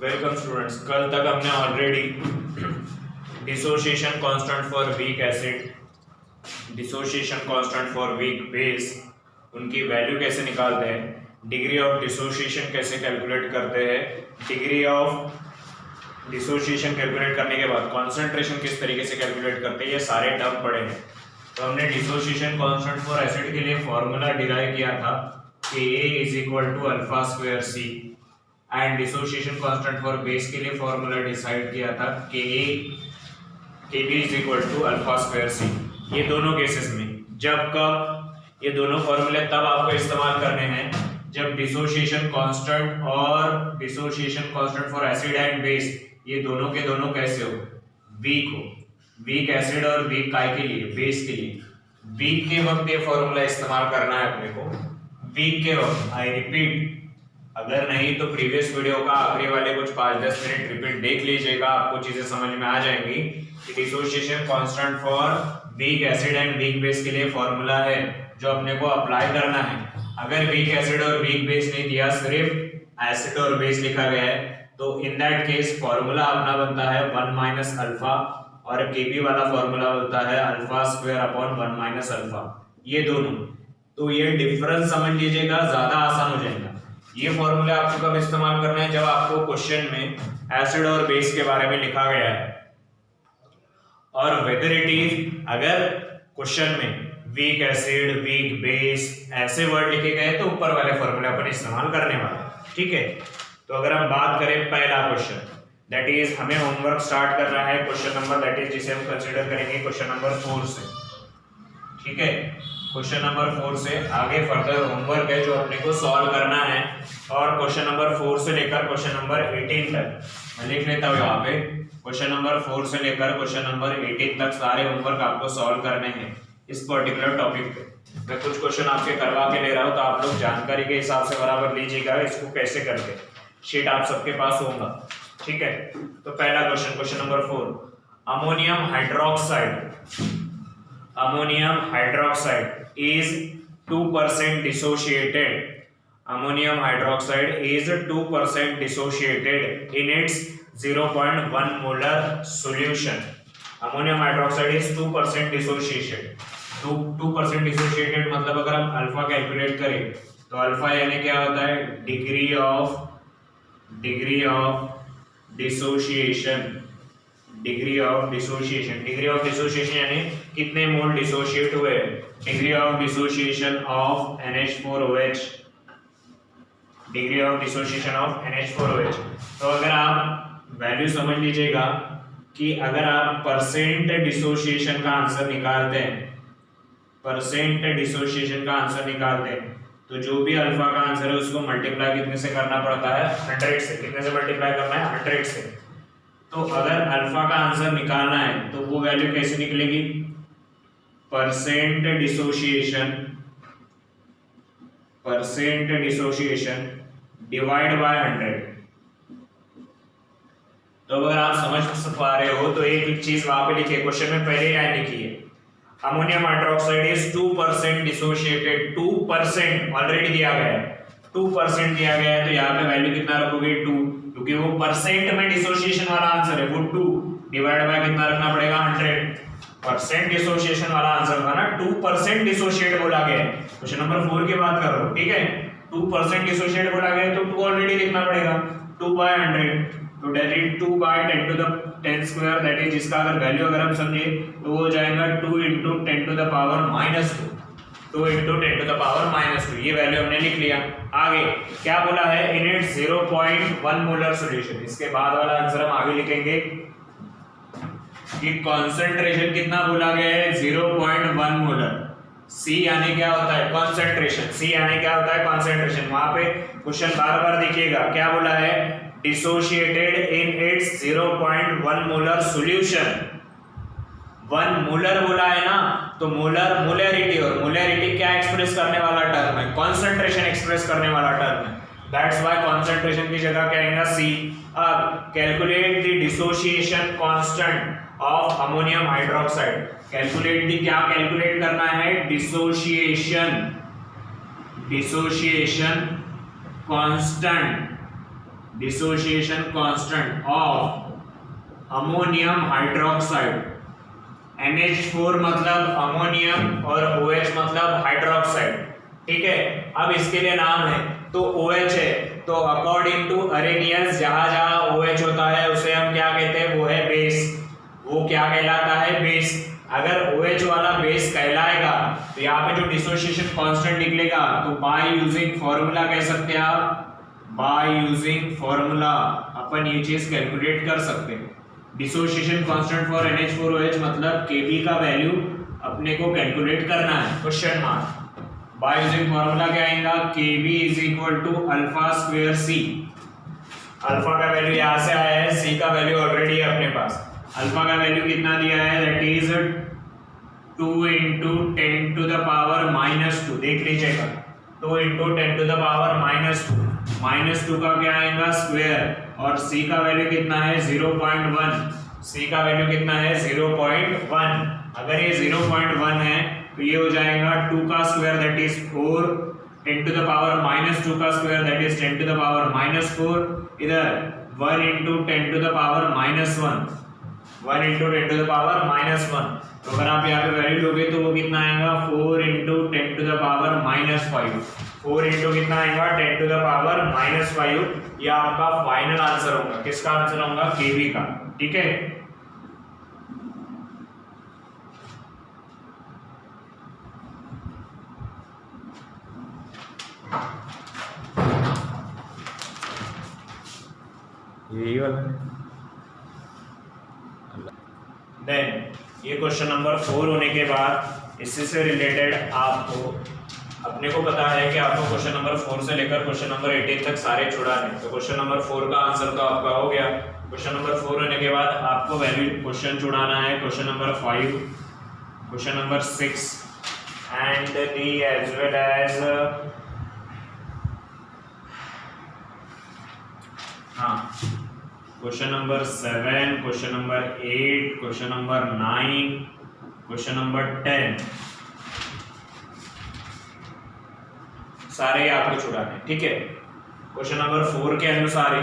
Welcome students. कल तक हमने already dissociation constant for weak acid, dissociation constant for weak base, उनकी value कैसे निकालते हैं, डिग्री ऑफ डिसोसिएशन कैसे कैलकुलेट करते हैं, डिग्री ऑफ डिसोसिएशन कैलकुलेट करने के बाद कॉन्सेंट्रेशन किस तरीके से कैलकुलेट करते हैं, ये सारे टर्म पढ़े हैं। तो हमने डिसोसिएशन कांस्टेंट फॉर एसिड के लिए फॉर्मूला डिराइव किया था कि A is equal to alpha square C, and dissociation constant for base के लिए फॉर्मूला डिसाइड किया था कि KB is equal to alpha square C। ये दोनों केसेस में ये दोनों फॉर्मूले तब आपको इस्तेमाल करने हैं जब डिसोसिएशन कांस्टेंट और dissociation constant for acid and base ये दोनों के दोनों कैसे हो, वीक हो। वीक एसिड और वीक काय के लिए, बेस के लिए वीक के वक्त ये फॉर्मूला इस्तेमाल करना है अपने को। वीक के वक्त, आई रिपीट, अगर नहीं तो प्रीवियस वीडियो का आखिरी वाले कुछ 5-10 मिनट रिपीट देख लीजिएगा, आपको चीजें समझ में आ जाएंगी कि dissociation constant for weak acid and weak base के लिए फॉर्मूला है जो अपने को अप्लाई करना है। अगर वीक एसिड और वीक बेस नहीं दिया, सिर्फ एसिड और बेस लिखा गया है, तो इन दैट केस फॉर्मूला अपना बनता है 1 माइनस अल्फा, और केबी वाला फॉर्मूला होता है alpha square upon 1 minus alpha. ये दोनों, तो ये डिफरेंस समझ लीजिएगा, ज्यादा आसान हो जाएगा। ये फॉर्मूला आपको कब इस्तेमाल करना है, जब आपको क्वेश्चन में एसिड और बेस के बारे में लिखा गया है, और वेदर इट इज, अगर क्वेश्चन में वीक एसिड, वीक बेस ऐसे वर्ड लिखे गए तो ऊपर वाले फॉर्मूले अपन इस्तेमाल करने वाले हैं, ठीक है। तो अगर हम बात करें पहला क्वेश्चन, दैट इज हमें होमवर्क स्टार्ट करना है क्वेश्चन नंबर, दैट इज जिसे हम कंसीडर करेंगे क्वेश्चन नंबर 4 से, ठीक है। क्वेश्चन नंबर 4 से आगे फर्दर होमवर्क है जो अपने को सॉल्व करना है, और क्वेश्चन नंबर 4 से लेकर क्वेश्चन नंबर 18 तक मैं लिख लेता हूँ यहाँ पे। क्वेश्चन नंबर 4 से लेकर क्वेश्चन नंबर 18 तक सारे होमवर्क आपको सॉल्व करने हैं इस पर्टिकुलर टॉपिक पे। मैं कुछ क्वेश्चन आपके करवा के ले रहा हूँ, तो आप लोग जानकारी के हिसाब से बराबर लीजिएगा इसको कैसे करके। शीट आप सबके पास होगा, ठीक है। तो पहला question, question number 4, ammonium hydroxide is 2% dissociated. Ammonium hydroxide is 2% dissociated in its 0.1 molar solution. Ammonium hydroxide is 2% dissociated. 2% dissociated मतलब अगर हम अल्फा कैलकुलेट करें तो अल्फा यानी क्या होता है, डिग्री ऑफ डिसोसिएशन यानी कितने मोल डिसोशिएट हुए। Degree of dissociation of NH4OH, degree of dissociation of NH4OH। तो अगर आप वैल्यू समझ लीजिएगा कि अगर आप परसेंट डिसोसिएशन का आंसर निकालते हैं, तो जो भी अल्फा का आंसर है उसको मल्टीप्लाई कितने से करना पड़ता है, 100 से। कितने से मल्टीप्लाई करना है, 100 से। तो अगर अल्फा का आंसर निकालना है तो वो वैल्यू कैसे निकलेगी, परसेंट डिसोसिएशन डिवाइड बाय 100। तो अगर आप समझ पा रहे हो तो एक चीज वहां पे लिखिए, क्वेश्चन में पहले लाइन लिखी है, ammonium hydroxide is 2% dissociated. 2% already दिया गया है, 2% दिया गया है, तो यहाँ पे वैल्यू कितना रखोगे, 2, क्योंकि वो परसेंट में डिसोसिएशन वाला आंसर है, वो 2 डिवाइड बाय कितना रखना पड़ेगा, 100। परसेंट डिसोसिएशन वाला आंसर था ना, 2% डिसोसिएट बोला गया है। क्वेश्चन नंबर 4 की बात कर रहा हूं, ठीक है। 2% डिसोसिएट बोला गया है तो 2 ऑलरेडी लिखना पड़ेगा, 2 बाय 100, तो that is 2 by 10 to the 10 square, that is जिसका अगर वैल्यू अगर हम समझे तो वो हो जाएगा 2 into 10 to the power -2, 2 into 10 to the power -2। ये वैल्यू हमने लिख लिया। आगे क्या बोला है, इन इट्स 0.1 मोलर सॉल्यूशन। इसके बाद वाला आंसर हम आगे लिखेंगे कि कंसंट्रेशन कितना बोला गया है, 0.1 मोलर। C यानी क्या होता है, कंसंट्रेशन। C यानी क्या होता है, कंसंट्रेशन। वहां पे क्वेश्चन बार-बार देखिएगा, क्या बोला है, dissociated in its 0.1 molar solution. 1 molar बोला है ना, तो मोलरिटी, और मोलरिटी क्या एक्सप्रेस करने वाला टर्म है, कंसंट्रेशन एक्सप्रेस करने वाला टर्म है। दैट्स व्हाई कंसंट्रेशन की जगह क्या आएगा, C। अब calculate the dissociation constant of ammonium hydroxide. क्या कैलकुलेट करना है, dissociation constant dissociation constant of ammonium hydroxide. NH4 मतलब अमोनियम और OH मतलब हाइड्रोक्साइड, ठीक है। अब इसके लिए नाम है तो OH है, तो अकॉर्डिंग टू अरेनियस जहां जहां OH होता है उसे हम क्या कहते हैं, वो है बेस। वो क्या कहलाता है, बेस। अगर OH वाला बेस कहलाएगा तो यहाँ पे जो डिसोसिएशन कांस्टेंट निकलेगा तो बाय यूजिंग फॉर्मूला कह सकते हैं आप, बाय यूजिंग फॉर्मूला अपन ये चीज कैलकुलेट कर सकते हैं। डिसोसिएशन कांस्टेंट फॉर NH4OH मतलब Kb का वैल्यू अपने को कैलकुलेट करना है, question mark. By using formula क्या आएगा, Kb is equal to alpha square C। Alpha का वैल्यू यहाँ से आया है, C का वैल्यू ऑलरेडी है अपने पास। अल्फा का वैल्यू कितना दिया है, that is 2 into 10 to the power -2, देख लीजिएगा 2 into 10 to the power -2, -2 का क्या आएगा स्क्वायर, और C का वैल्यू कितना है 0.1, C का वैल्यू कितना है 0.1। अगर ये 0.1 है तो ये हो जाएगा 2 का square that is 4, 10 to the power -2 का square that is 10 to the power -4, इधर 1 into 10 to the power -1, 1 into 10 to the power -1। तो अगर आप यहाँ पे वैल्यू लोगे तो वो कितना आएगा 4 into 10 to the power -5, 4 into कितना आएगा 10 to the power -5। ये आपका फाइनल आंसर होगा, किसका आंसर होगा, Kb का, ठीक है। यही वाला देन ये क्वेश्चन नंबर 4 होने के बाद इससे से रिलेटेड आपको अपने को पता है कि आपको क्वेश्चन नंबर 4 से लेकर क्वेश्चन नंबर 18 तक सारे छुड़ाने। तो क्वेश्चन नंबर 4 का आंसर तो आपका हो गया। क्वेश्चन नंबर 4 होने के बाद आपको वैल्यू क्वेश्चन छुड़ाना है, question number 5, question number 6 and the as well as question number 7, question number 8, question number 9, question number 10, सारे आपको छुड़ाने हैं, ठीक है। क्वेश्चन नंबर 4 के अनुसार ही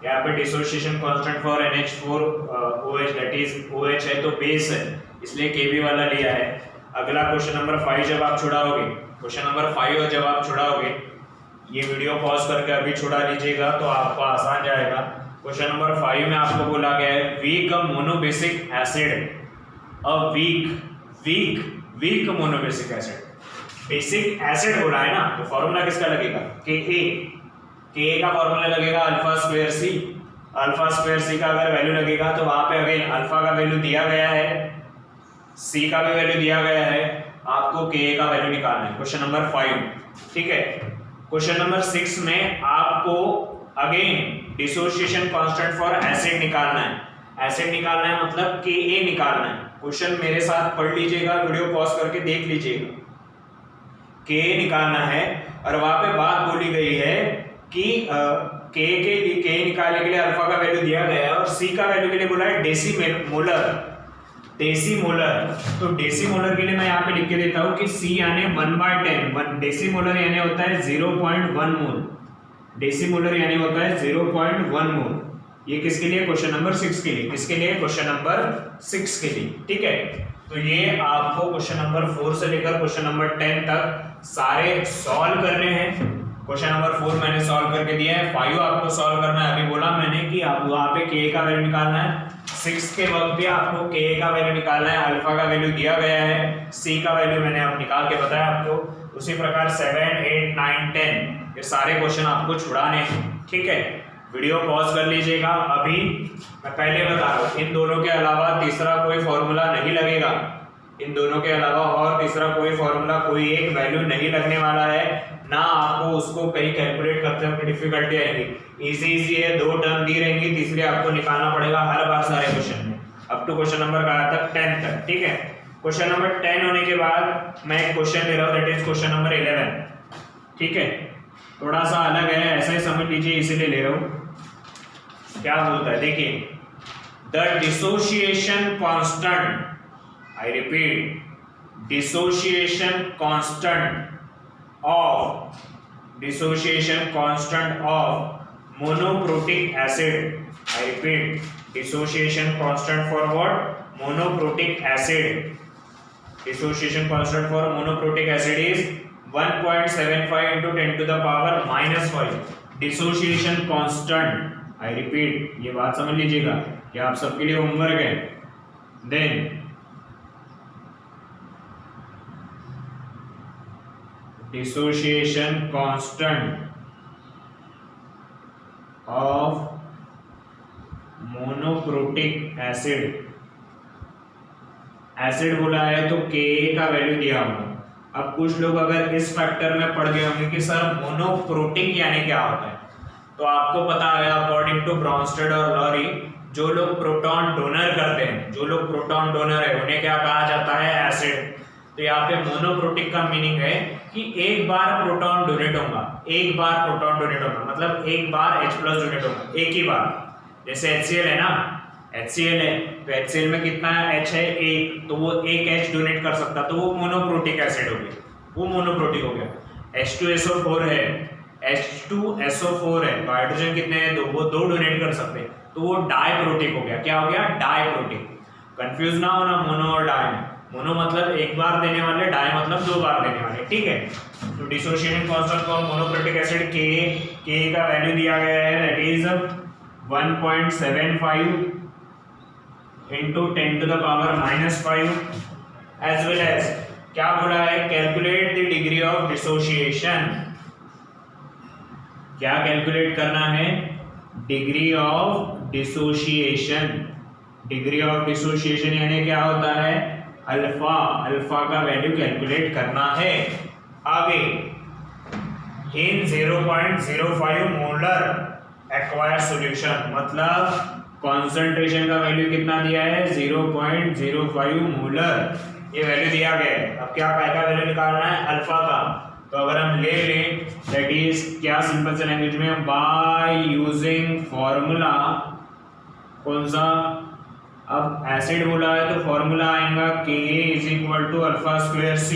यहाँ पे dissociation constant for NH4OH that is OH है तो बेस है, इसलिए Kb वाला लिया है। अगला क्वेश्चन नंबर 5 जब आप छुड़ाओगे, क्वेश्चन नंबर 5 जब आप छुड़ाओगे, ये वीडियो पॉज करके अभी छुड़ा लीजिएगा तो आपको आसान जाएगा। क्वेश्चन नंबर 5 में आपको बोला गया है weak monobasic acid, a weak monobasic acid, basic acid बोला है ना, तो फॉर्मूला किसका लगेगा, Ka का फॉर्मूला लगेगा alpha square C। Alpha square C का अगर वैल्यू लगेगा तो वहां पे अगेन अल्फा का वैल्यू दिया गया है, C का भी वैल्यू दिया गया है, आपको Ka का वैल्यू निकालना है। क्वेश्चन नंबर 5, ठीक है। क्वेश्चन नंबर 6 में आपको again dissociation constant for acid निकालना है। एसिड निकालना है मतलब Ka निकालना है। क्वेश्चन मेरे साथ पढ़ लीजिएगा, वीडियो पॉज करके देख लीजिएगा। Ka निकालना है और वहां पे बात बोली गई है कि Ka निकालने के लिए अल्फा का वैल्यू दिया गया है और C का वैल्यू के लिए बोला है डेसीमोलर। तो डेसीमोलर के लिए मैं यहाँ पे लिख के देता हूँ कि C यानी 1/10, डेसीमोलर यानी होता है 0.1 मोल, डेसीमोलर यानी होता है 0.1 मोल। ये किसके लिए, क्वेश्चन नंबर 6 के लिए, किसके लिए, क्वेश्चन नंबर 6 के लिए, ठीक है। तो ये आपको क्वेश्चन नंबर 4 से लेकर क्वेश्चन नंबर 10 तक सारे सॉल्व करने हैं। क्वेश्चन नंबर 4 मैंने सॉल्व करके दिया है, 5 आपको सॉल्व करना है। अभी बोला मैंने कि आप वहां पे Ka का वैल्यू निकालना है, 6 के वक्त भी आपको Ka का वैल्यू निकालना है, अल्फा का वैल्यू दिया गया है, C का वैल्यू मैंने आप निकाल के बताया आपको। उसी प्रकार 7, 8, 9, 10 ये सारे क्वेश्चन आपको छुड़ाने हैं, ठीक है। वीडियो पॉज कर लीजिएगा। अभी मैं पहले बता रहा हूँ इन दोनों के अलावा तीसरा कोई फॉर्मूला नहीं लगेगा, इन दोनों के अलावा और तीसरा कोई फॉर्मूला, कोई एक वैल्यू नहीं लगने वाला है ना। आपको उसको कहीं कैलकुलेट करते वक्त डिफिकल्टी आएगी। इजी है, 2 टर्म दी रहेंगी, तीसरी आपको निकालना पड़ेगा हर बार सारे क्वेश्चन में, अप टू क्वेश्चन नंबर कहाँ तक, 10 तक, ठीक है। क्वेश्चन नंबर 10 होने के बाद मैं एक क्वेश्चन ले रहा हूँ, दैट इज क्वेश्चन नंबर 11, ठीक है। थोड़ा सा अलग है, ऐसा ही समझ लीजिए, इसीलिए ले रहा हूँ। क्या बोलता है देखिए, the dissociation constant, I repeat, dissociation constant of monoprotic acid, I repeat, dissociation constant for what? Monoprotic acid. Dissociation constant for monoprotic acid is 1.75 into 10 to the power -5. Dissociation constant, I repeat, ये बात समझ लीजिएगा, ये आप सबके लिए homework है. Then dissociation constant of monoprotic acid. Acid बोला है तो Ka का वैल्यू दिया होगा. अब कुछ लोग अगर इस फैक्टर में पढ़ गए होंगे कि सर मोनोप्रोटिक यानी क्या होता है, तो आपको पता है अकॉर्डिंग टू ब्रॉन्स्टेड और लॉरी, जो लोग प्रोटॉन डोनर करते हैं, जो लोग प्रोटॉन डोनर है, उन्हें क्या कहा जाता है? एसिड. तो यहाँ पे मोनोप्रोटिक का मीनिंग है कि एक बार प्रोटॉन डोनेट होगा, एक बार प्रोटॉन डोनेट होगा, मतलब एक बार H+ डोनेट होगा, एक ही बार. जैसे HCl है ना, HCl है तो HCl में कितना H है? एक, तो वो एक H डोनेट कर सकता, तो वो मोनोप्रोटिक एसिड हो गया, वो मोनोप्रोटिक हो गया. H2SO4 है, H2SO4 है तो हाइड्रोजन कितने हैं? दो, वो दो डोनेट कर सकते हैं, तो वो डाइप्रोटिक हो गया. क्या हो गया? डाइप्रोटिक. कंफ्यूज ना होना मोनो और डाई में. मोनो मतलब एक बार देने वाले, डाई मतलब दो बार देने वाले. ठीक है. तो dissociation constant for monoprotic acid Ka का वैल्यू दिया गया है, that is 1.75 into 10 to the power -5, as well as क्या बोला है? Calculate the degree of dissociation. क्या कैलकुलेट करना है? Degree of dissociation. Degree of dissociation यानी क्या होता है? अल्फा. अल्फा का वैल्यू कैलकुलेट करना है. आगे इन 0.05 मोलर एक्वायर सॉल्यूशन, मतलब कॉन्सेंट्रेशन का वैल्यू कितना दिया है? 0.05 मोलर, ये वैल्यू दिया गया है. अब क्या का वैल्यू निकालना है? अल्फा का. तो अगर हम ले लें दैट इज क्या, सिंपल से लैंग्वेज में, बाय यूजिंग फॉर्मूला. कौन सा? अब एसिड बोला है तो फॉर्मूला आएगा Ka = अल्फा स्क्वायर C.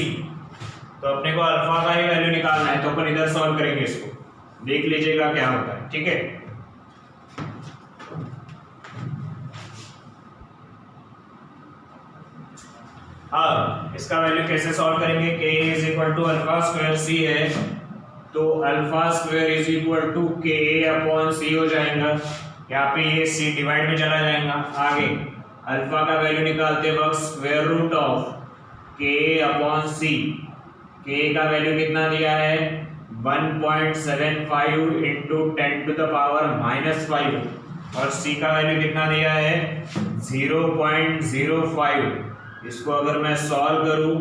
तो अपने को अल्फा का ही वैल्यू निकालना है, तो अपन इधर सॉल्व करेंगे इसको, देख लीजिएगा क्या होता है. ठीक है. अब इसका वैल्यू कैसे सॉल्व करेंगे? Ka = अल्फा स्क्वायर C है, तो अल्फा स्क्वायर Ka/C हो जाएगा. यहाँ पे ये C डिवाइड में चला जाएगा. आगे अल्फा का वैल्यू निकालते वक्त square root of Ka/C. K का वैल्यू कितना दिया है? 1.75 into 10 to the power -5, और C का वैल्यू कितना दिया है? 0.05. इसको अगर मैं सॉल्व करूं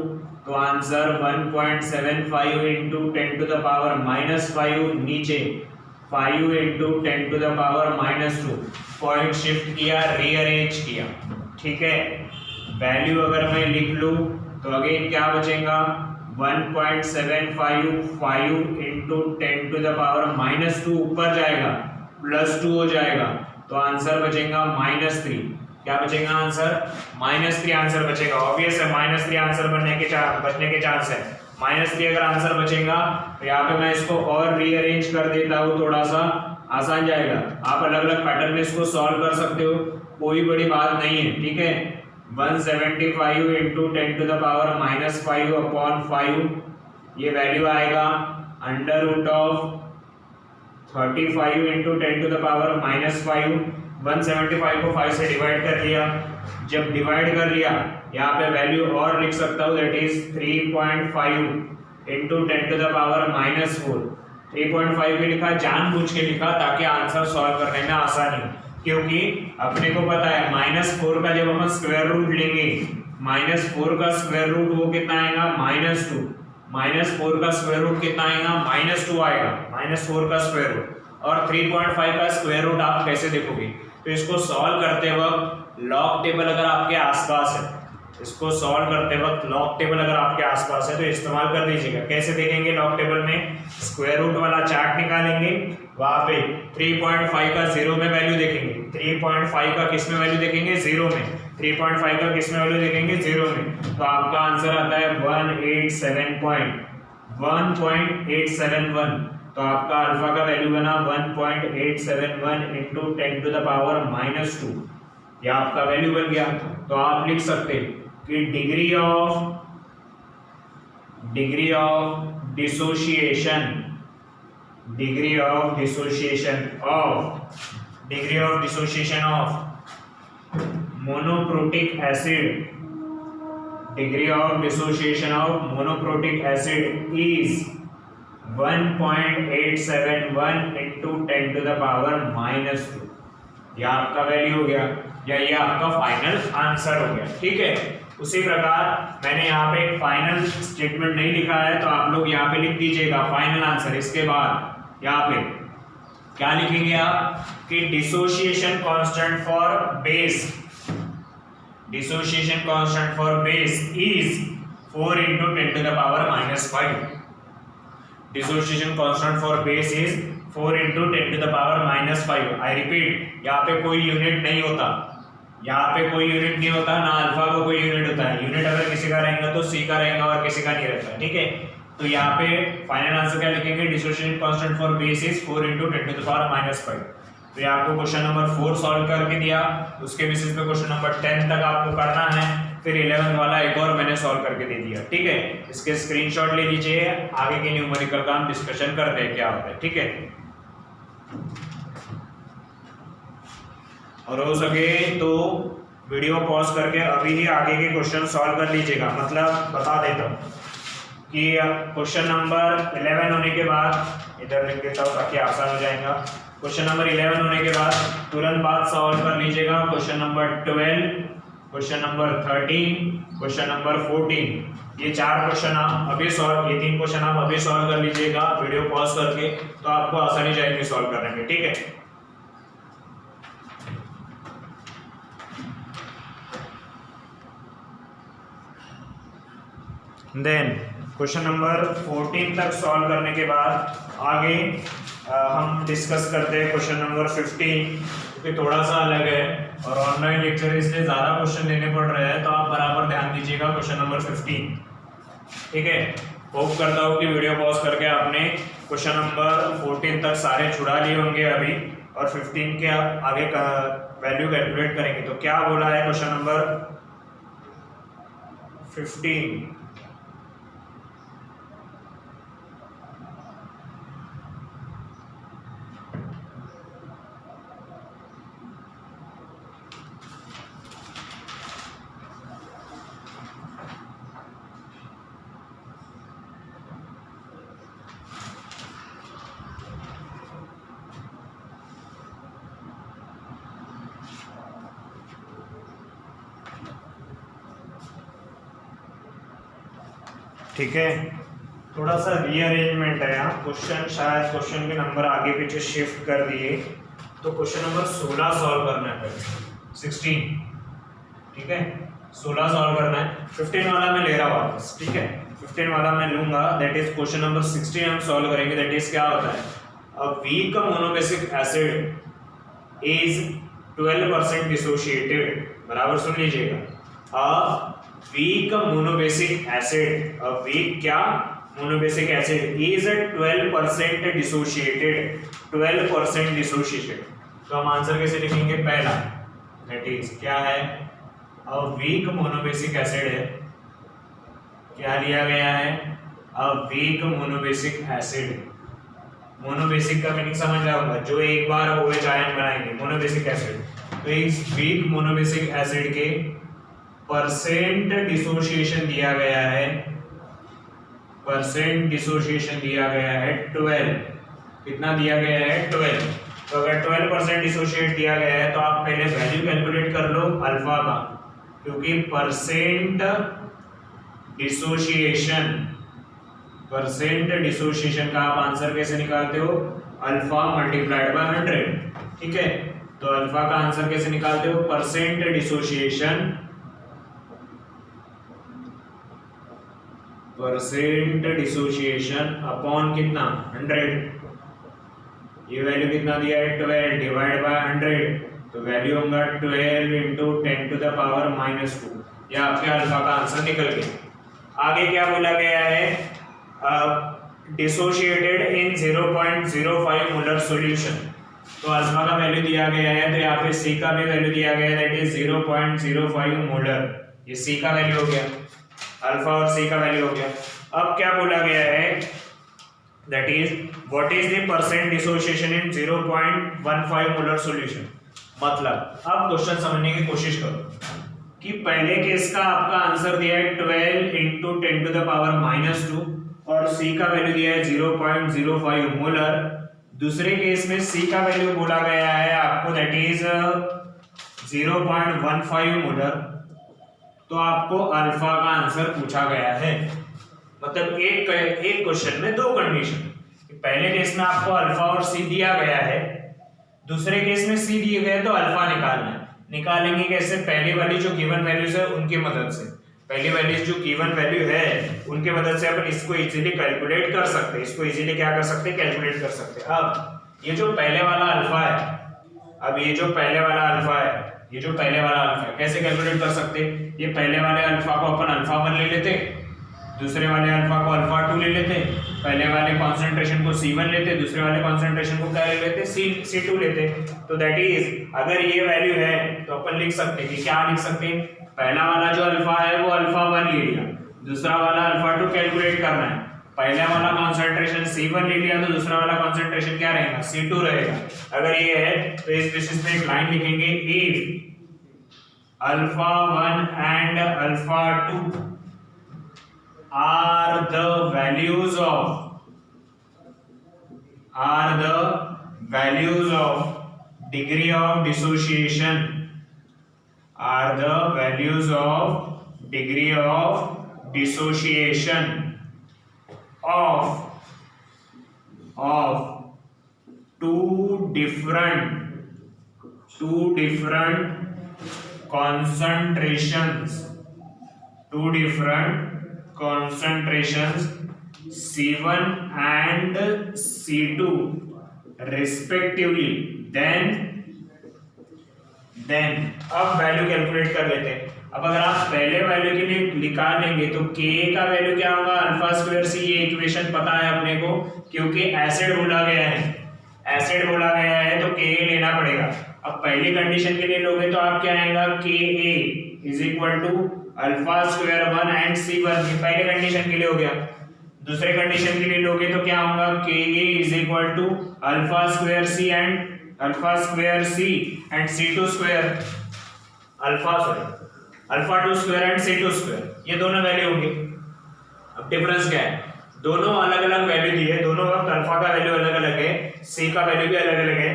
तो answer 1.75 into 10 to the power -5, नीचे 5 into 10 to the power -2. Point shift किया, रीअरेंज किया. ठीक है. वैल्यू अगर मैं लिख लूं तो अगेन क्या बचेगा? 1.75 5 into 10 to the power -2 ऊपर जाएगा, +2 हो जाएगा, तो आंसर बचेगा -3. क्या बचेगा आंसर? -3 आंसर बचेगा. ऑब्वियस है -3 आंसर बचने के चांस है. -3 अगर आंसर बचेगा तो यहाँ पे मैं इसको और रीअरेंज कर देता हूँ, थोड़ा सा आसान जाएगा. आप अलग अलग पैटर्न में इसको सॉल्व कर सकते हो, कोई बड़ी बात नहीं है. ठीक है. 175 into 10 to the power -5 upon 5, ये वैल्यू आएगा √35 into 10 to the power -5. 175 को 5 से डिवाइड कर लिया. जब डिवाइड कर लिया यहाँ पे वैल्यू और लिख सकता हूँ, that is 3.5 into 10 to the power -4. 3.5 भी लिखा, जानबूझ के लिखा ताकि आंसर सॉल्व करने में आसानी, क्योंकि अपने को पता है -4 का जब हम स्क्वायर रूट लेंगे, -4 का स्क्वायर रूट वो कितना आएगा? -2. -4 का स्क्वायर रूट कितना आएगा? -2 आएगा. -4 का स्क्वायर रूट. और 3.5 का स्क्वायर रूट आप कैसे देखोगे? तो इसको सॉल्व करते वक्त लॉग टेबल अगर आपके आसपास है, इसको सॉल्व करते वक्त लॉग टेबल अगर आपके आसपास है तो इस्तेमाल कर दीजिएगा. कैसे देखेंगे लॉग टेबल में? स्क्वायर रूट वाला चार्ट निकालेंगे, वहां पे 3.5 का 0 में वैल्यू देखेंगे. 3.5 का किस में वैल्यू देखेंगे? 0 में. 3.5 का किस में वैल्यू देखेंगे? 0 में. तो आपका आंसर आता है 1.871. तो आपका अल्फा का वैल्यू बना 1.871 इंटू 10 टू द पावर -2, ये आपका वैल्यू बन गया। तो आप लिख सकते कि degree of dissociation of monoprotic acid is 1.871 into 10 to the power -2, यह आपका वैल्यू हो गया या ये आपका फाइनल आंसर हो गया। ठीक है, उसी प्रकार मैंने यहाँ पे एक फाइनल स्टेटमेंट नहीं लिखा है, तो आप लोग यहाँ पे लिख दीजिएगा फाइनल आंसर। इसके बाद यहाँ पे क्या लिखेंगे आप कि dissociation constant for base is 4 into 10 to the power -5। Dissociation constant for base is 4 into 10 to the power -5। I repeat, यहाँ पे कोई यूनिट नहीं होता, ना अल्फा का कोई यूनिट होता है। यूनिट अगर किसी का रहेगा तो सी का रहेगा और किसी का नहीं रहता। ठीक है, तो यहाँ पे फाइनल आंसर क्या लिखेंगे, dissociation constant for base is 4 into 10 to the power -5। तो ये आपको क्वेश्चन नंबर 4 सॉल्व करके दिया, उसके बेसिस पे क्वेश्चन नंबर 10 तक आपको करना है, फिर 11 वाला एक और मैंने सॉल्व करके दे दिया। ठीक है, इसके स्क्रीनशॉट ले लीजिए, आगे के न्यूमेरिकल का हम डिस्कशन करते हैं क्या होता है। ठीक है, और हो सके तो वीडियो पॉज करके अभी ही आगे के क्वेश्चन सॉल्व कर लीजिएगा। मतलब बता देता हूँ कि क्वेश्चन नंबर 11 होने के बाद, इधर लिख देता हूँ ताकि आसान हो जाएगा। क्वेश्चन नंबर 11 होने के बाद तुरंत बाद सॉल्व कर लीजिएगा question number 12, question number 13, question number 14। ये 4 क्वेश्चन आप अभी सॉल्व, ये 3 क्वेश्चन आप अभी सॉल्व कर लीजिएगा वीडियो पॉज करके, तो आपको आसानी जाएगी सॉल्व करने में। ठीक है, देन क्वेश्चन नंबर 14 तक सॉल्व करने के बाद आगे हम डिस्कस करते हैं क्वेश्चन नंबर 15, क्योंकि थोड़ा सा अलग है और ऑनलाइन लेक्चर इसलिए ज़्यादा क्वेश्चन लेने पड़ रहे हैं, तो आप बराबर ध्यान दीजिएगा क्वेश्चन नंबर 15। ठीक है, होप करता हूँ कि वीडियो पॉज करके आपने क्वेश्चन नंबर 14 तक सारे छुड़ा लिए होंगे अभी, और 15 के आप आगे का वैल्यू कैलकुलेट करेंगे। तो क्या बोला है क्वेश्चन नंबर 15, ठीक है, थोड़ा सा रीअरेंजमेंट है यहाँ, क्वेश्चन शायद क्वेश्चन के नंबर आगे पीछे शिफ्ट कर दिए, तो क्वेश्चन नंबर 16 सॉल्व करना है पहले, 16। ठीक है, 16 सॉल्व करना है, 15 वाला मैं ले रहा हूँ वापस। ठीक है, 15 वाला मैं लूंगा, दैट इज क्वेश्चन नंबर 16 हम सॉल्व करेंगे। दैट इज क्या होता है, a weak monobasic acid is 12% dissociated. बराबर सुन लीजिएगा, a weak monobasic acid, a weak क्या monobasic acid is 12% dissociated, 12% dissociated. तो हम आंसर कैसे लिखेंगे, पहला दैट इज क्या है, अ वीक मोनोबेसिक एसिड है, क्या लिया गया है, a weak monobasic acid. Monobasic का मीनिंग समझ रहा होगा, जो एक बार OH आयन बनाएंगे, मोनोबेसिक एसिड। तो इस वीक मोनोबेसिक एसिड के परसेंट डिसोसिएशन दिया गया है, परसेंट डिसोसिएशन दिया गया है 12। कितना दिया गया है, 12। तो अगर 12% डिसोशिएट दिया गया है तो आप पहले वैल्यू कैलकुलेट कर लो अल्फा का, क्योंकि परसेंट डिसोसिएशन का आप आंसर कैसे निकालते हो, अल्फा मल्टीप्लाइड बाय 100। ठीक है, तो अल्फा का आंसर कैसे निकालते हो, परसेंट डिसोसिएशन अपॉन कितना, 100। ये वैल्यू कितना दिया है, 12 डिवाइड बाय 100, तो वैल्यू होगा 12 इंटू 10 टू द पावर -2। यह आपके अल्फा का आंसर निकल गया। आगे क्या बोला गया है, डिसोशिएटेड इन 0.05 मोलर सॉल्यूशन। तो अल्फा का वैल्यू दिया गया है, तो यहाँ पे सी का भी वैल्यू दिया गया है, दैट इज 0.05 मोलर। ये सी का वैल्यू हो गया, अल्फा और सी का वैल्यू हो गया। अब क्या बोला गया है, that is what is the percent dissociation in 0.15 molar solution. मतलब अब क्वेश्चन समझने की कोशिश करो कि पहले केस का आपका आंसर दिया है 12 इंटू 10 टू द पावर -2 और सी का वैल्यू दिया है 0.05 मोलर। दूसरे केस में सी का वैल्यू बोला गया है आपको, दैट इज 0.15 मोलर। तो आपको अल्फा का आंसर पूछा गया है। मतलब एक क्वेश्चन में दो कंडीशन, पहले केस में आपको अल्फा और सी दिया गया है, दूसरे केस में सी दिए गए तो अल्फा निकालना है। निकालेंगे कैसे, पहली वाली जो गिवन वैल्यूज है उनकी मदद से, पहली वाली जो गिवन वैल्यू है उनके मदद से अपन इसको इजीली कैलकुलेट कर सकते हैं। इसको इजीली क्या कर सकते हैं, कैलकुलेट कर सकते हैं। अब ये जो पहले वाला अल्फा है, अब ये जो पहले वाला अल्फा है, ये जो पहले वाला अल्फा है, कैसे कैलकुलेट कर सकते हैं। ये पहले वाले अल्फा को अपन अल्फा 1 ले लेते, दूसरे वाले अल्फा को अल्फा 2 ले लेते, पहले वाले कंसंट्रेशन को C1 लेते, दूसरे वाले कंसंट्रेशन को क्या ले लेते, C2 लेते। तो दैट इज अगर ये वैल्यू है तो अपन लिख सकते हैं कि क्या लिख सकते हैं, पहला वाला जो अल्फा है वो अल्फा 1 ले लिया, दूसरा वाला अल्फा 2 कैलकुलेट करना है। पहला वाला कंसंट्रेशन C1 ले लिया तो दूसरा वाला कंसंट्रेशन क्या रहेगा, C2 रहेगा। अगर ये है तो इस बेसिस पे एक लाइन लिखेंगे, if alpha 1 and alpha 2 are the values of degree of dissociation, are the values of degree of dissociation of two different concentrations C1 and C2 respectively, then अब वैल्यू कैलकुलेट कर लेते हैं। अब अगर आप पहले वैल्यू के लिए निकाल लेंगे तो Ka का वैल्यू क्या होगा, अल्फा स्क्वायर C। ये इक्वेशन पता है अपने को क्योंकि एसिड बोला गया है, एसिड बोला गया है तो Ka लेना पड़ेगा। अब पहली कंडीशन के लिए लोगे तो आप क्या आएगा, Ka is equal to alpha square 1 and C1, ये पहले कंडीशन के लिए हो गया। दूसरे कंडीशन के लिए लोगे तो क्या होगा, Ka is equal to alpha square C and C2 square, alpha 2 square and C2 square, ये दोनों वैल्यू होंगे। अब डिफरेंस क्या है, दोनों अलग अलग वैल्यू दी है, दोनों वक्त अल्फा का वैल्यू अलग अलग है, C का वैल्यू भी अलग अलग है,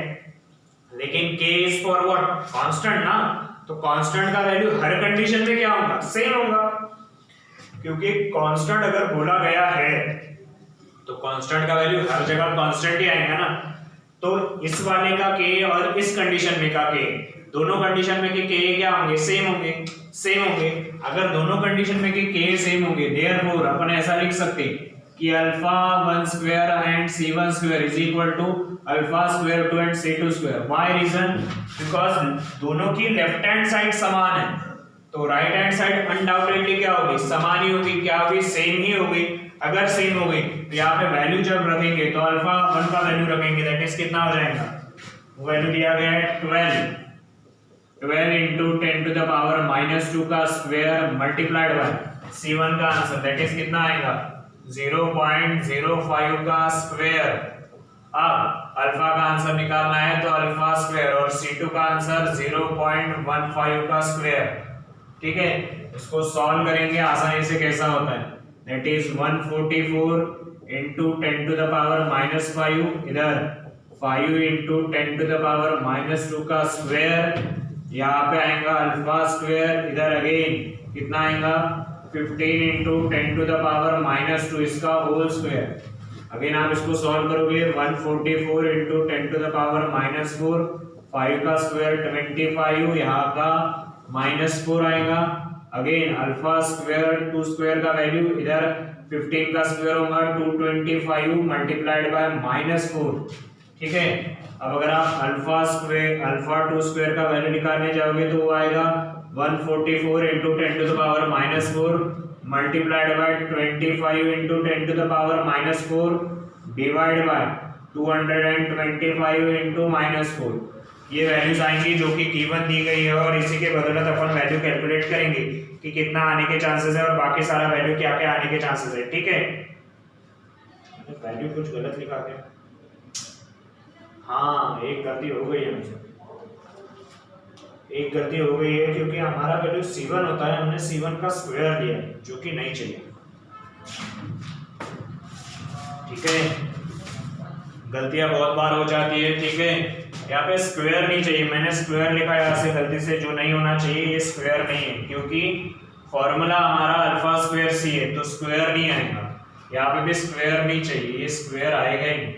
लेकिन K is for what, constant ना। तो कांस्टेंट का वैल्यू हर कंडीशन में क्या होगा, सेम होगा, क्योंकि कांस्टेंट अगर बोला गया है तो कांस्टेंट का वैल्यू हर जगह कांस्टेंट ही आएगा ना। तो इस वाले का K और इस कंडीशन में का K, दोनों कंडीशन में के K क्या होंगे, सेम होंगे। अगर दोनों कंडीशन में के K सेम होंगे, देयरफॉर अपन ऐसा लिख सकते हैं कि alpha 1 square and C1 square is equal to alpha square 2 and C2 square. Why reason, because दोनों की लेफ्ट हैंड साइड समान है, तो राइट हैंड साइड अनडाउटेडली क्या होगी, समान ही होगी, क्या होगी, सेम ही होगी। अगर सेम हो गई तो यहाँ पे वैल्यू जब रखेंगे तो अल्फा 1 का वैल्यू रखेंगे, दैट इज कितना हो जाएगा, वो वैल्यू दिया गया है 12 इंटू 10 टू द पावर -2 का स्क्वायर मल्टीप्लाइड बाय C1 का आंसर, दैट इज कितना आएगा, 0.05 का स्क्वायर। अब अल्फा का आंसर निकालना है तो अल्फा स्क्वायर और C2 का आंसर 0.15 का स्क्वायर। ठीक है, इसको सॉल्व करेंगे आसानी से, कैसा होता है, that is 144 into 10 to the power -5, इधर 5 इंटू 10 टू द पावर -2 का स्क्वायर, यहाँ पे आएगा अल्फा स्क्वायर, इधर अगेन कितना आएगा 15 इंटू 10 टू द पावर -2 इसका होल स्क्वायर। अगेन आप इसको सॉल्व करोगे 144 इंटू 10 टू द पावर -4, 5 का स्क्वायर 25, यहाँ का -4 आएगा। अगेन अल्फा स्क्वायर 2 स्क्वायर का वैल्यू, इधर 15 का स्क्वायर होगा 225 मल्टीप्लाइड बाय -4। ठीक है, अब अगर आप अल्फा 2 स्क्वायर का वैल्यू निकालने जाओगे तो वो आएगा 144 into 10 to the power -4 multiplied by 25 into 10 to the power -4 divide by 225 into -4। ये वैल्यूज आएंगी जो कि गिवन दी गई है और इसी के बदौलत अपन वैल्यू कैलकुलेट करेंगे कि कितना आने के चांसेस है और बाकी सारा वैल्यू क्या क्या आने के चांसेस है। ठीक है, वैल्यू कुछ गलत लिखा गया, हाँ एक गलती हो गई है मुझे, एक गलती हो गई है क्योंकि हमारा वैल्यू C1 होता है, हमने C1 का स्क्वायर लिया है जो कि नहीं चाहिए। ठीक है, गलतियां बहुत बार हो जाती है। ठीक है, यहाँ पे स्क्वायर नहीं चाहिए, मैंने स्क्वायर लिखा है यहाँ से गलती से, जो नहीं होना चाहिए ये स्क्वायर नहीं है क्योंकि फॉर्मूला हमारा अल्फा स्क्वायर सी है तो स्क्वायर नहीं आएगा। यहाँ पे भी स्क्वायर नहीं चाहिए, ये स्क्वायर आएगा ही नहीं।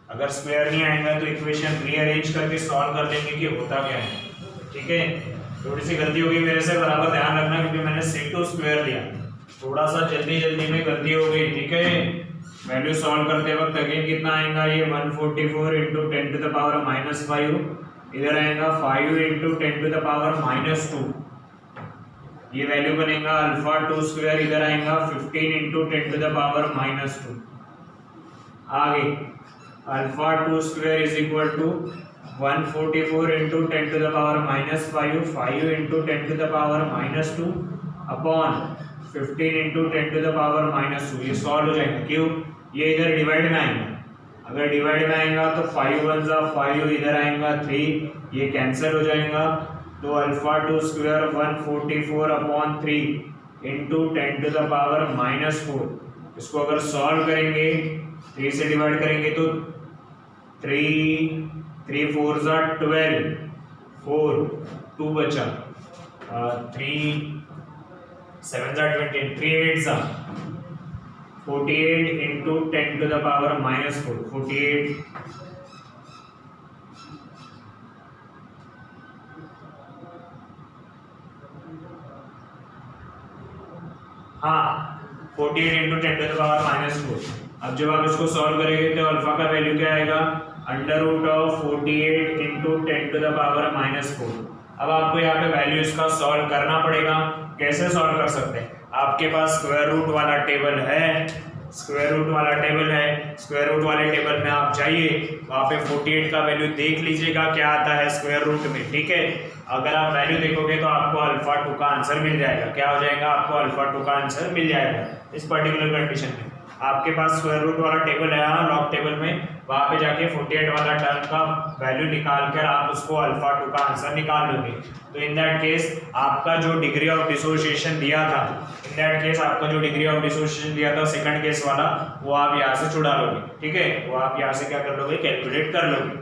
अगर स्क्वायर नहीं आएगा तो इक्वेशन रीअरेंज करके सॉल्व कर लेंगे कि होता क्या है। ठीक है, थोड़ी सी गलती होगी मेरे से, बराबर ध्यान रखना क्योंकि मैंने sec2 स्क्वायर लिया, थोड़ा सा जल्दी में गलती हो गई। ठीक है, वैल्यू सॉल्व करते वक्त अगेन कितना आएगा, ये 144 इंटू 10 टू द पावर -5, इधर आएगा 5 इंटू 10 टू द पावर -2, ये वैल्यू बनेगा अल्फा 2 स्क्वायर, इधर आएगा 15 इंटू 10 टू द पावर -2। आगे alpha 2 square is equal to 144 into 10 to the power -5, 5 into 10 to the power -2 upon 15 into 10 to the power -2। ये solve हो जाएगा, क्यों, ये इधर डिवाइड में आएगा, अगर डिवाइड में आएगा तो 5 1 जा 5, इधर आएगा 3, ये कैंसिल हो जाएगा। तो alpha 2 square 144 upon 3 into 10 to the power -4, इसको अगर सॉल्व करेंगे 3 से डिवाइड करेंगे तो 3 4 जा 12, 4 2 बचा, 3 7 जा 20, 3 8 जा 48 इंटू 10 टू द पावर -4, 48 हाँ 48 इंटू 10 टू द पावर -4। अब जब आप इसको सॉल्व करेंगे तो अल्फा का वैल्यू क्या आएगा, √48 इंटू 10 टू द पावर -4। अब आपको यहाँ पे वैल्यू इसका सॉल्व करना पड़ेगा। कैसे सॉल्व कर सकते हैं, आपके पास स्क्वायर रूट वाला टेबल है, स्क्वायर रूट वाला टेबल है, स्क्वायर रूट वाले टेबल में आप जाइए, वहाँ पे 48 का वैल्यू देख लीजिएगा क्या आता है स्क्वायर रूट में। ठीक है, अगर आप वैल्यू देखोगे तो आपको अल्फा 2 का आंसर मिल जाएगा। क्या हो जाएगा, आपको अल्फा 2 का आंसर मिल जाएगा इस पर्टिकुलर कंडीशन में। आपके पास स्क्वायर रूट वाला टेबल है यहाँ लॉग टेबल में, वहाँ पे जाके 48 वाला टर्म का वैल्यू निकाल कर आप उसको अल्फा 2 का आंसर निकाल लोगे। तो इन दैट केस आपका जो डिग्री ऑफ डिसोसिएशन दिया था, सेकंड केस वाला, वो आप यहाँ से छुड़ा लोगे। ठीक है, वो आप यहाँ से क्या कर लोगे, कैलकुलेट कर लोगे।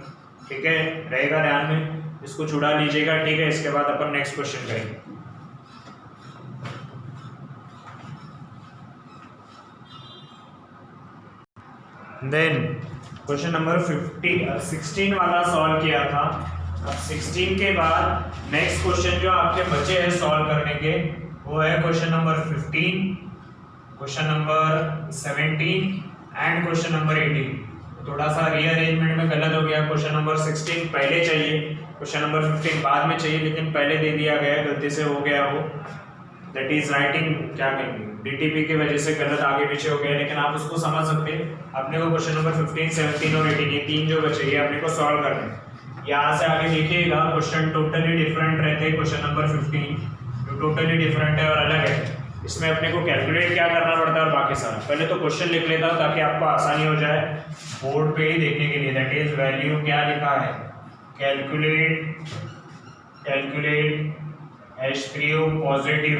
ठीक है, रहेगा ध्यान में, इसको छुड़ा लीजिएगा। ठीक है, इसके बाद अपन नेक्स्ट क्वेश्चन करेंगे। देन क्वेश्चन नंबर 16 वाला सॉल्व किया था। अब 16 के बाद नेक्स्ट क्वेश्चन जो आपके बचे हैं सॉल्व करने के, वो है question number 15, question number 17 and question number 18। थोड़ा सा रीअरेंजमेंट में गलत हो गया, क्वेश्चन नंबर 16 पहले चाहिए, क्वेश्चन नंबर 15 बाद में चाहिए, लेकिन पहले दे दिया गया, गलती से हो गया वो, दैट इज राइटिंग क्या कहेंगे, डीटीपी की वजह से गलत आगे पीछे हो गया, लेकिन आप उसको समझ सकते हैं। अपने को क्वेश्चन नंबर 15, 17 और 18 ये तीन जो बचे ये अपने को सॉल्व करना है। यहाँ से आगे देखिएगा क्वेश्चन टोटली डिफरेंट रहते हैं। क्वेश्चन नंबर 15 जो टोटली डिफरेंट है और अलग है, इसमें अपने को कैलकुलेट क्या करना पड़ता है और बाकी सारा। पहले तो क्वेश्चन लिख लेता हूँ ताकि आपको आसानी हो जाए बोर्ड पे ही देखने के लिए। दैट इज वैल्यू क्या लिखा है, calculate H3O positive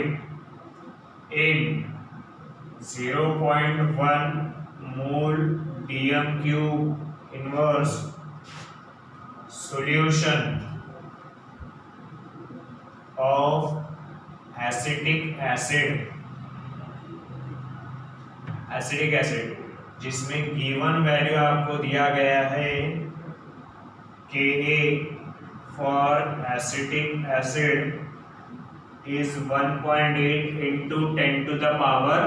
in 0.1 mole DMQ inverse solution of acetic acid जिसमें गिवन वैल्यू आपको दिया गया है Ka for acetic acid is 1.8 into 10 to the power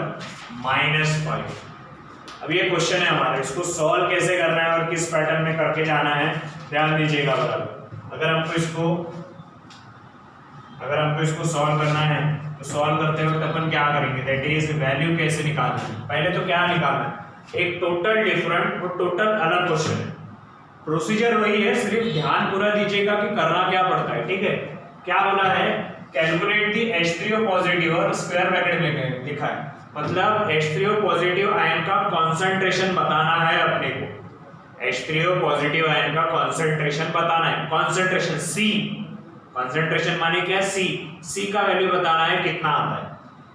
-5। अब ये क्वेश्चन है हमारा, इसको सॉल्व कैसे करना है और किस पैटर्न में करके जाना है ध्यान दीजिएगा बराबर। अगर हमको इसको सॉल्व करना है तो सॉल्व करते वक्त अपन क्या करेंगे, दैट इज वैल्यू कैसे निकालना है। पहले तो क्या निकालना है, एक टोटल डिफरेंट और टोटल अलग क्वेश्चन है। प्रोसीजर वही है, सिर्फ ध्यान पूरा दीजिएगा कि करना क्या पड़ता है, ठीक है। क्या बोला है, कैलकुलेट दी H3O पॉजिटिव और स्क्वायर ब्रैकेट में लिखा है, मतलब H3O पॉजिटिव आयन का कॉन्सेंट्रेशन बताना है अपने को। H3O पॉजिटिव आयन का कॉन्सेंट्रेशन बताना है, कॉन्सेंट्रेशन C, कॉन्सेंट्रेशन माने क्या, C का वैल्यू बताना है कितना आता है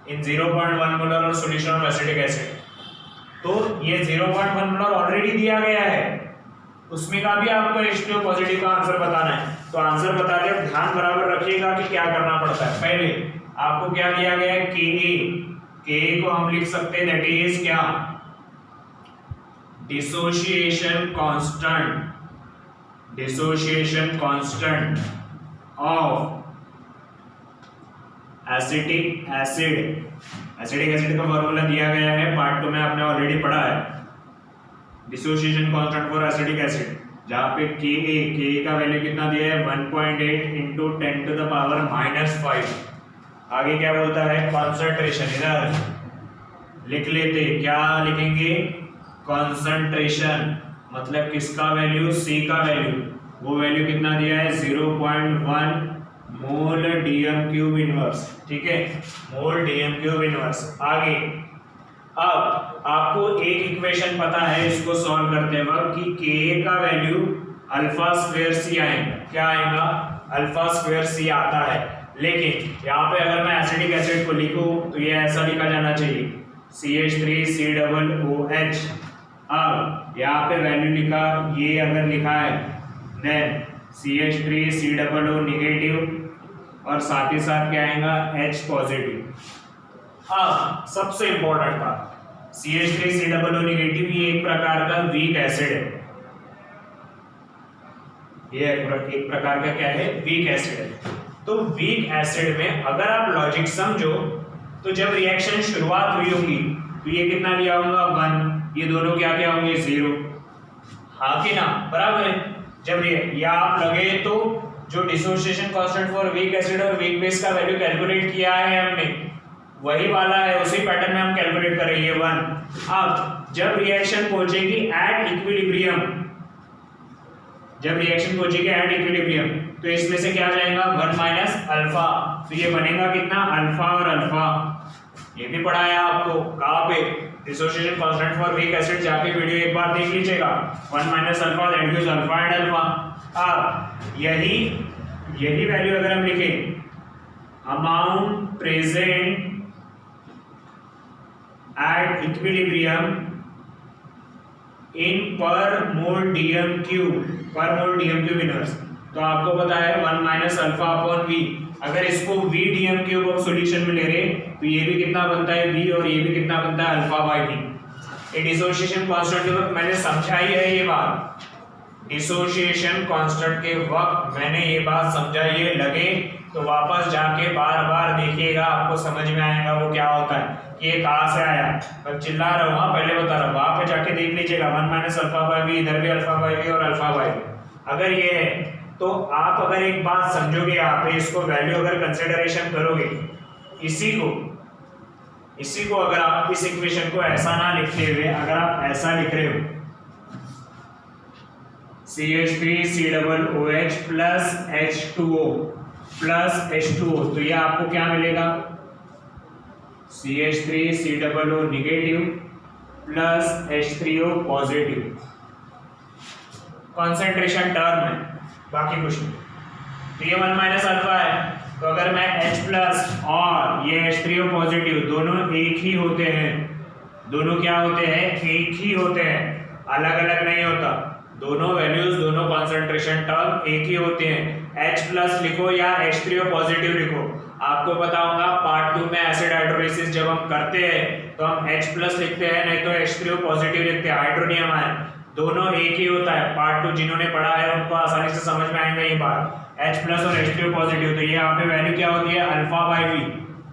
इन 0.1 मोलर और सॉल्यूशन ऑफ एसिटिक एसिड। तो ये 0.1 मोलर ऑलरेडी दिया गया है, उसमें का भी आपको H2O पॉजिटिव का आंसर बताना है। तो आंसर बता दे, ध्यान बराबर रखिएगा कि क्या करना पड़ता है। पहले आपको क्या दिया गया है, Ka को हम लिख सकते हैं, दैट इज क्या, dissociation constant of acetic acid का फॉर्मूला दिया गया है, पार्ट 2 में आपने ऑलरेडी पढ़ा है। Dissociation constant for acetic acid, जहां पे Ka का वैल्यू कितना दिया है, 1.8 इंटू 10 टू द पावर -5। आगे क्या बोलता है, कॉन्सेंट्रेशन, इधर लिख लेते, क्या लिखेंगे, कॉन्सेंट्रेशन, मतलब किसका वैल्यू, C का वैल्यू, वो वैल्यू कितना दिया है, 0.1 मोल DM³ इनवर्स, ठीक है, मोल DM³ इनवर्स। आगे अब आपको एक इक्वेशन पता है इसको सॉल्व करते वक्त कि Ka का वैल्यू अल्फा स्क्वायर C आएगा, क्या आएगा, अल्फा स्क्वायर C आता है। लेकिन यहाँ पे अगर मैं एसिटिक एसिड को लिखूं तो ये ऐसा लिखा जाना चाहिए, CH3COOH। अब यहाँ पे वैल्यू लिखा, ये अगर लिखा है देन CH3COO नेगेटिव और साथ ही साथ क्या आएगा, H पॉजिटिव। अब सबसे इंपॉर्टेंट था, CH3COO नेगेटिव, ये एक प्रकार का वीक एसिड है, ये एक प्रकार का क्या है, वीक एसिड है। तो वीक एसिड में अगर आप लॉजिक समझो तो जब रिएक्शन शुरुआत हुई होगी तो ये कितना लिया होगा, 1, ये दोनों क्या क्या होंगे, 0, हाँ कि ना, बराबर है। जब ये आप लगे तो जो dissociation constant for weak acid और वीक बेस का वैल्यू कैलकुलेट किया है हमने, वही वाला है, उसी पैटर्न में हम कैलकुलेट करेंगे 1। अब जब रिएक्शन पहुंचेगी एट इक्विलिब्रियम, जब रिएक्शन पहुंचेगी एट इक्विलिब्रियम, तो इसमें से क्या जाएगा, 1 माइनस अल्फा, तो ये बनेगा कितना, अल्फा और अल्फा। ये भी पढ़ाया आपको, कहाँ पे, dissociation constant for weak acid, जाके वीडियो एक बार देख लीजिएगा, 1 minus alpha that gives alpha and alpha. अब यही वैल्यू अगर हम लिखें, अमाउंट प्रेजेंट एट इक्विलिब्रियम इन पर मोल DM³ इनवर्स, तो आपको पता है 1 माइनस अल्फा अपॉन V। अगर इसको V DM³ ऑफ सॉल्यूशन में ले रहे तो ये भी कितना बनता है V, और ये भी कितना बनता है अल्फा बाय V। ये डिसोसिएशन कांस्टेंट के वक्त मैंने समझाई है, ये बात डिसोसिएशन कांस्टेंट के वक्त मैंने ये बात समझाई है, लगे तो वापस जाके बार बार देखिएगा, आपको समझ में आएगा वो क्या होता है, कि ये कहाँ से आया। मैं चिल्ला रहा हूँ, पहले बता रहा हूँ, वहां पे जाके देख लीजिएगा, 1 माइनस अल्फा बाय V, इधर भी अल्फा बाय V और अल्फा बाय V। अगर ये है तो आप अगर एक बात समझोगे, यहाँ पे इसको वैल्यू अगर कंसिडरेशन करोगे, इसी को अगर आप इस इक्वेशन को ऐसा ना लिखते हुए अगर आप ऐसा लिख रहे हो, CH3COOH plus H2O plus H2O, तो ये आपको क्या मिलेगा, CH3COO negative plus H3O positive. Concentration term है, बाकी कुछ नहीं। तो ये 1 माइनस अल्फा है, तो अगर मैं H प्लस और ये H3O पॉजिटिव दोनों एक ही होते हैं, दोनों क्या होते हैं, एक ही होते हैं, अलग अलग नहीं होता, दोनों वैल्यूज, दोनों कॉन्सेंट्रेशन टर्म एक ही होते हैं। H प्लस लिखो या H3O पॉजिटिव लिखो, आपको पता होगा पार्ट 2 में एसिड हाइड्रोलिसिस जब हम करते हैं तो हम H प्लस लिखते हैं, नहीं तो H3O पॉजिटिव लिखते हैं, हाइड्रोनियम आयन, दोनों एक ही होता है। पार्ट 2 जिन्होंने पढ़ा है उनको आसानी से समझ में आएगा ये बात, H प्लस और H3O पॉजिटिव। तो ये यहाँ पे वैल्यू क्या होती है, अल्फा बाय V,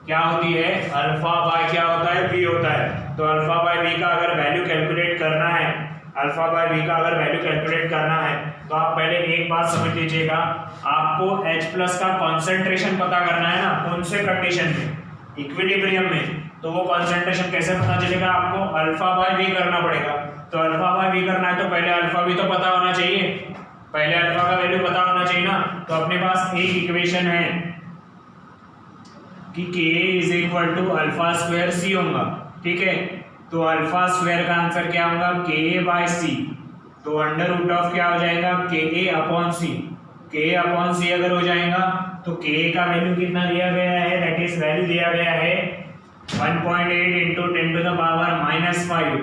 क्या होती है, अल्फा बाय क्या होता है, V होता है। तो अल्फा बाय V का अगर वैल्यू कैलकुलेट करना है, अल्फा बाय V का अगर वैल्यू कैलकुलेट करना है तो आप पहले एक बात समझ लीजिएगा, आपको H प्लस का कॉन्सेंट्रेशन पता करना है ना, कौन से कंडीशन में, इक्विलिब्रियम में, तो वो कॉन्सेंट्रेशन कैसे पता चलेगा आपको? अल्फा बाय वी करना पड़ेगा। तो अल्फा बाय वी करना है तो पहले अल्फा भी तो पता होना चाहिए, पहले अल्फा का वैल्यू पता होना चाहिए ना। तो अपने पास एक इक्वेशन है कि Ka is equal to alpha square C होगा, ठीक है। तो अल्फा स्क्वायर का आंसर क्या होगा? Ka बाय सी। तो अंडर रूट ऑफ क्या हो जाएगा? Ka अपॉन सी। Ka अपॉन सी अगर हो जाएगा तो Ka का वैल्यू कितना दिया गया है? दैट इज वैल्यू दिया गया है 1.8 into 10 to the power -5।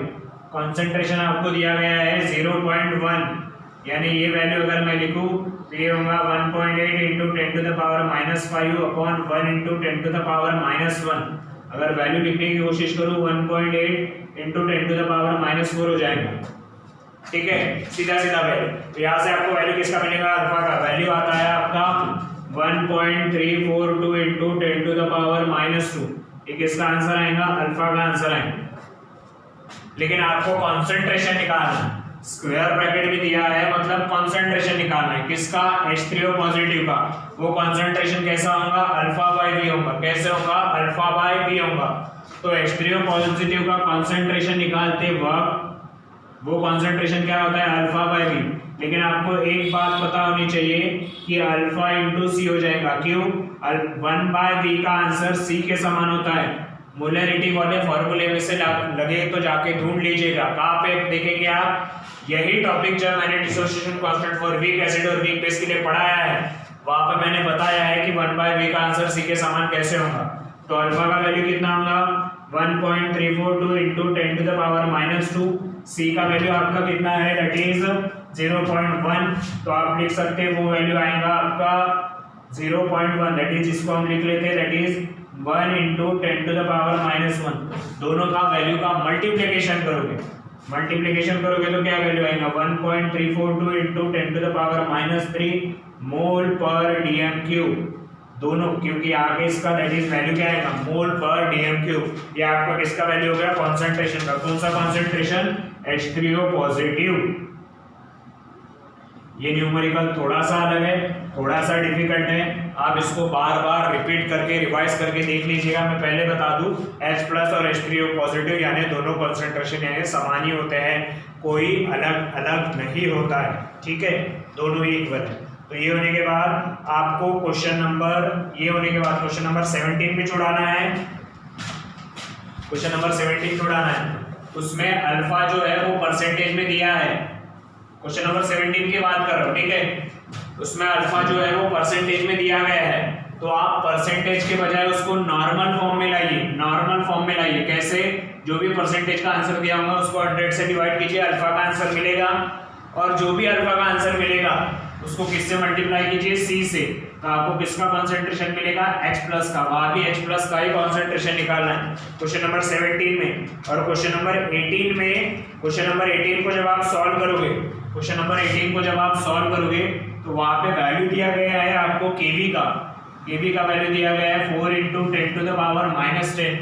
Concentration आपको दिया गया है 0.1, यानी ये वैल्यू अगर मैं लिखूं तो ये होगा 1.8 into 10 to the power -5 upon 1 into 10 to the power -1। अगर वैल्यू लिखने की कोशिश करूं 1.8 इंटू 10 टू द पावर -4 हो जाएगा, ठीक है, सीधा सीधा वैल्यू। तो यहाँ से आपको वैल्यू किसका मिलेगा? अल्फा का वैल्यू आता है आपका 1.342 इंटू 10 टू द पावर -2। ये किसका आंसर आएगा? अल्फा का आंसर आएगा। लेकिन आपको कॉन्सेंट्रेशन निकालना है, स्क्वायर ब्रैकेट भी दिया है, मतलब कॉन्सेंट्रेशन निकालना है किसका? H3O पॉजिटिव का। वो कॉन्सेंट्रेशन कैसा होगा? अल्फा बाय वी होगा। कैसे होगा? अल्फा बाय वी होगा। तो H3O पॉजिटिव का कॉन्सेंट्रेशन निकालते वक्त वो कॉन्सेंट्रेशन क्या होता है? Alpha by V. लेकिन आपको एक बात पता होनी चाहिए कि अल्फा इंटू सी हो जाएगा। क्यों? 1 बाय वी का आंसर सी के समान होता है। मोलरिटी वाले फॉर्मूले में से लगे तो जाके ढूंढ लीजिएगा। कहाँ पे देखेंगे आप? यही टॉपिक जब मैंने dissociation constant for weak acid और वीक बेस के लिए पढ़ाया है, वहां पे मैंने बताया है कि 1 बाय वी का आंसर सी के समान कैसे होगा। तो अल्फा का वैल्यू कितना होगा? 1.342 इंटू 10 टू द पावर -2। सी का वैल्यू आपका कितना है? That is 0.1। तो आप लिख सकते हैं वो वैल्यू आएगा आपका 0.1, दैट इज इसको हम लिख लेते हैं, that is 1 into 10 to the power -1। दोनों का वैल्यू का मल्टीप्लिकेशन करोगे तो क्या वैल्यू आएगा? 1.342 इंटू 10 टू द पावर -3 मोल पर डीएम क्यूब। दोनों, क्योंकि आगे इसका दैट इज वैल्यू क्या आएगा? मोल पर डीएम क्यूब। ये आपका किसका वैल्यू हो गया? कॉन्सेंट्रेशन का। कौन सा कॉन्सेंट्रेशन? H3O positive. ये न्यूमेरिकल थोड़ा सा अलग है, थोड़ा सा डिफिकल्ट है। आप इसको बार बार रिपीट करके रिवाइज करके देख लीजिएगा। मैं पहले बता दूं, H+ और H3O पॉजिटिव यानी दोनों कॉन्सेंट्रेशन यानी समान ही होते हैं, कोई अलग अलग नहीं होता है, ठीक है, दोनों ही इक्वल है। तो ये होने के बाद आपको क्वेश्चन नंबर 17 भी छुड़ाना है। क्वेश्चन नंबर 17 छुड़ाना है, उसमें अल्फा जो है वो परसेंटेज में दिया है। क्वेश्चन नंबर 17 की बात कर रहा हूँ, ठीक है। उसमें अल्फा जो है वो परसेंटेज में दिया गया है, तो आप परसेंटेज के बजाय उसको नॉर्मल फॉर्म में लाइए। कैसे? जो भी परसेंटेज का आंसर दिया होगा उसको 100 से डिवाइड कीजिए, अल्फा का आंसर मिलेगा। और जो भी अल्फा का आंसर मिलेगा उसको किससे मल्टीप्लाई कीजिए? सी से। तो आपको किसका कॉन्सेंट्रेशन मिलेगा? H+ का। वहां भी H+ का ही कॉन्सेंट्रेशन निकालना है क्वेश्चन नंबर 17 में। और क्वेश्चन नंबर 18 को जब आप सॉल्व करोगे तो वहां पे वैल्यू दिया गया है आपको केवी का वैल्यू दिया गया है 4 इंटू 10 टू द पावर -10,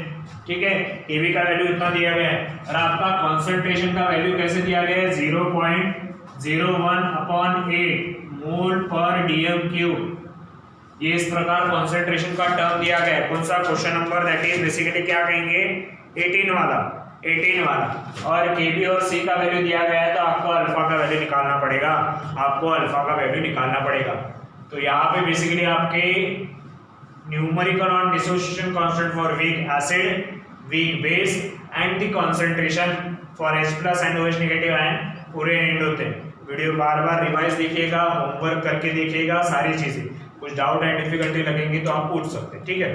ठीक है। केवी का वैल्यू इतना दिया गया है। और आपका कॉन्सेंट्रेशन का वैल्यू कैसे दिया गया है? 0.01/8 मोल पर डीएम क्यूब। ये इस प्रकार कॉन्सेंट्रेशन का टर्म दिया गया है। कौन सा? Question number that is basically क्या कहेंगे? 18 वाला। और केबी और सी का वैल्यू दिया गया है, तो आपको अल्फा का वैल्यू निकालना पड़ेगा। तो यहाँ पे बेसिकली आपके numerical on dissociation constant for weak acid, weak base and the concentration for H+ and OH negative ion पूरे एंड होते हैं। वीडियो बार बार रिवाइज देखिएगा, होमवर्क करके देखिएगा सारी चीजें। कुछ डाउट एंड डिफिकल्टी लगेंगी तो आप पूछ सकते हैं, ठीक है।